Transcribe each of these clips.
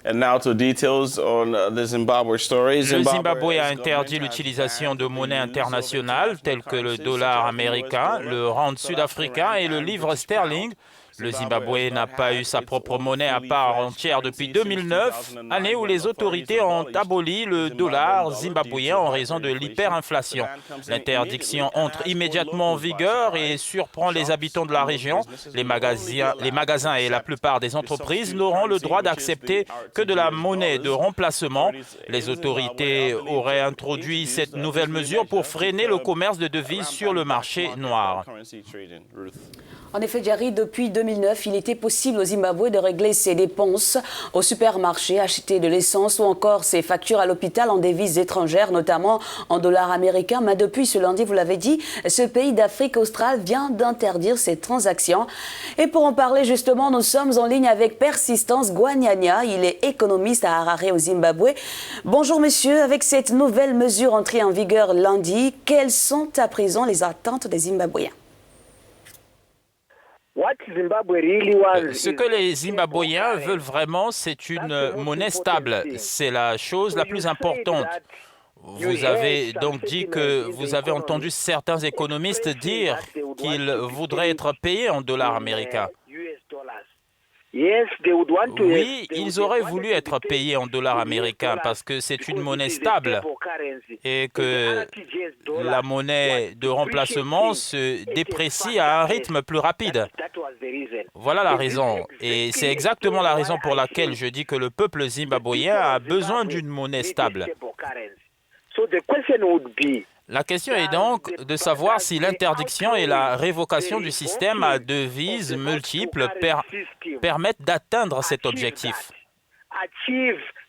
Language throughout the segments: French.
And now to details on the Zimbabwe story. Le Zimbabwe a interdit l'utilisation de monnaies internationales telles que le dollar américain, le rand sud-africain et le livre sterling. Le Zimbabwe n'a pas eu sa propre monnaie à part entière depuis 2009, année où les autorités ont aboli le dollar zimbabwéen en raison de l'hyperinflation. L'interdiction entre immédiatement en vigueur et surprend les habitants de la région. Les magasins et la plupart des entreprises n'auront le droit d'accepter que de la monnaie de remplacement. Les autorités auraient introduit cette nouvelle mesure pour freiner le commerce de devises sur le marché noir. En effet, Jerry, depuis 2009, il était possible au Zimbabwe de régler ses dépenses au supermarché, acheter de l'essence ou encore ses factures à l'hôpital en devises étrangères, notamment en dollars américains. Mais depuis ce lundi, vous l'avez dit, ce pays d'Afrique australe vient d'interdire ces transactions. Et pour en parler justement, nous sommes en ligne avec Persistance Gwanyanya. Il est économiste à Harare au Zimbabwe. Bonjour monsieur, avec cette nouvelle mesure entrée en vigueur lundi, quelles sont à présent les attentes des Zimbabwéens? Ce que les Zimbabwéens veulent vraiment, c'est une monnaie stable. C'est la chose la plus importante. Vous avez donc dit que vous avez entendu certains économistes dire qu'ils voudraient être payés en dollars américains. Oui, ils auraient voulu être payés en dollars américains parce que c'est une monnaie stable et que la monnaie de remplacement se déprécie à un rythme plus rapide. Voilà la raison. Et c'est exactement la raison pour laquelle je dis que le peuple zimbabwéen a besoin d'une monnaie stable. La question est donc de savoir si l'interdiction et la révocation du système à devises multiples permettent d'atteindre cet objectif.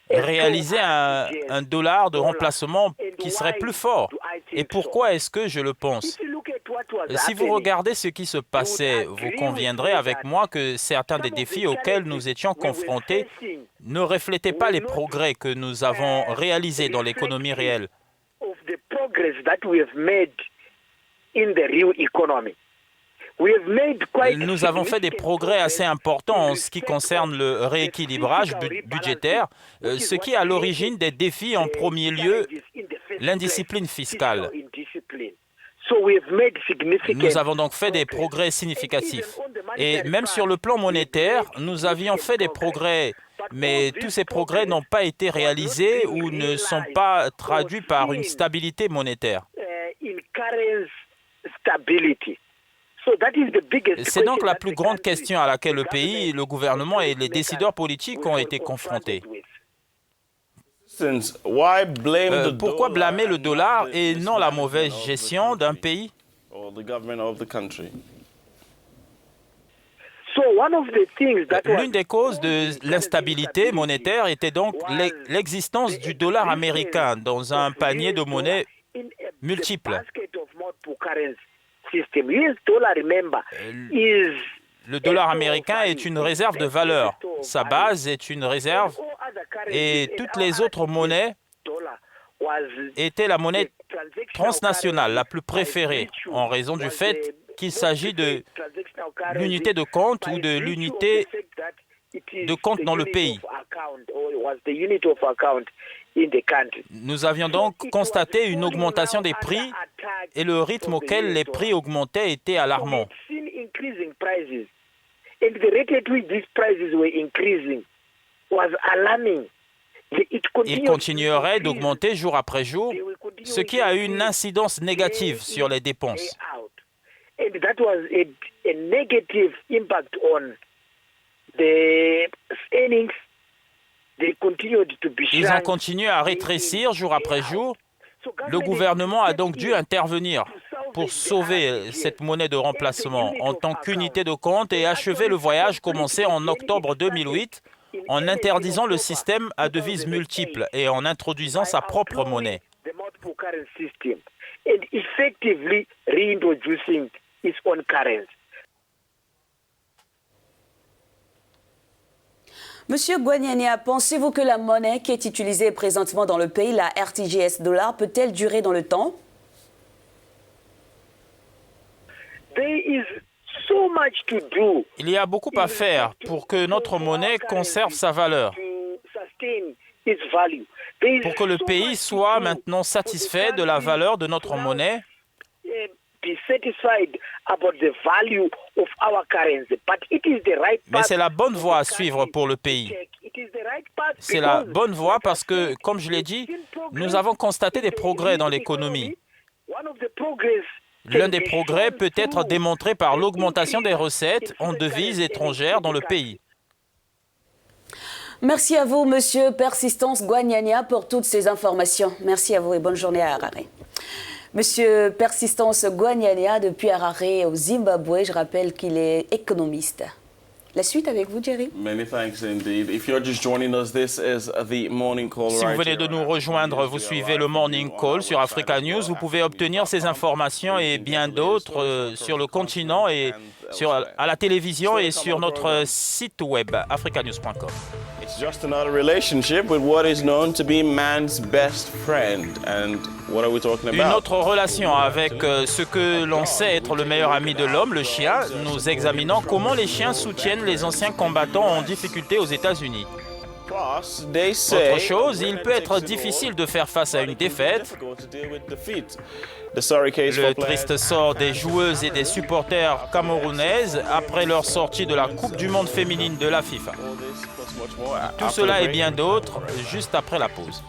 Réaliser un dollar de remplacement qui serait plus fort. Et pourquoi est-ce que je le pense? Si vous regardez ce qui se passait, vous conviendrez avec moi que certains des défis auxquels nous étions confrontés ne reflétaient pas les progrès que nous avons réalisés dans l'économie réelle. Nous avons fait des progrès assez importants en ce qui concerne le rééquilibrage budgétaire, ce qui est à l'origine des défis en premier lieu, l'indiscipline fiscale. Nous avons donc fait des progrès significatifs. Et même sur le plan monétaire, nous avions fait des progrès, mais tous ces progrès n'ont pas été réalisés ou ne sont pas traduits par une stabilité monétaire. C'est donc la plus grande question à laquelle le pays, le gouvernement et les décideurs politiques ont été confrontés. Pourquoi blâmer le dollar et non la mauvaise gestion d'un pays? L'une des causes de l'instabilité monétaire était donc l'existence du dollar américain dans un panier de monnaies multiples. Le dollar américain est une réserve de valeur. Sa base est une réserve et toutes les autres monnaies étaient la monnaie transnationale la plus préférée en raison du fait qu'il s'agit de l'unité de compte ou de l'unité de compte dans le pays. Nous avions donc constaté une augmentation des prix et le rythme auquel les prix augmentaient était alarmant. Ils continueraient d'augmenter jour après jour, ce qui a eu une incidence négative sur les dépenses. Ils ont continué à rétrécir jour après jour. Le gouvernement a donc dû intervenir pour sauver cette monnaie de remplacement en tant qu'unité de compte et achever le voyage commencé en octobre 2008 en interdisant le système à devises multiples et en introduisant sa propre monnaie. Monsieur Gwanyanya, pensez-vous que la monnaie qui est utilisée présentement dans le pays, la RTGS dollar, peut-elle durer dans le temps? Il y a beaucoup à faire pour que notre monnaie conserve sa valeur. pour que le pays soit maintenant satisfait de la valeur de notre monnaie. Mais c'est la bonne voie à suivre pour le pays. C'est la bonne voie parce que, comme je l'ai dit, nous avons constaté des progrès dans l'économie. L'un des progrès peut être démontré par l'augmentation des recettes en devises étrangères dans le pays. Merci à vous, Monsieur Persistance Guagnagna, pour toutes ces informations. Merci à vous et bonne journée à Harare. Monsieur Persistance Guagnagna, depuis Harare au Zimbabwe, je rappelle qu'il est économiste. La suite avec vous, Jerry. Many thanks indeed. If you're just joining us, this is the morning call. Si vous venez de nous rejoindre, vous suivez le Morning Call sur Africa News. Vous pouvez obtenir ces informations et bien d'autres sur le continent et à la télévision et sur notre site web africanews.com. It's just another relationship with what is known to be man's best friend. And what are we talking about? Une autre relation avec ce que l'on sait être le meilleur ami de l'homme, le chien. Nous examinons comment les chiens soutiennent les anciens combattants en difficulté aux États-Unis. Autre chose, il peut être difficile de faire face à une défaite. Le triste sort des joueuses et des supporters camerounaises après leur sortie de la Coupe du Monde féminine de la FIFA. Tout cela et bien d'autres juste après la pause.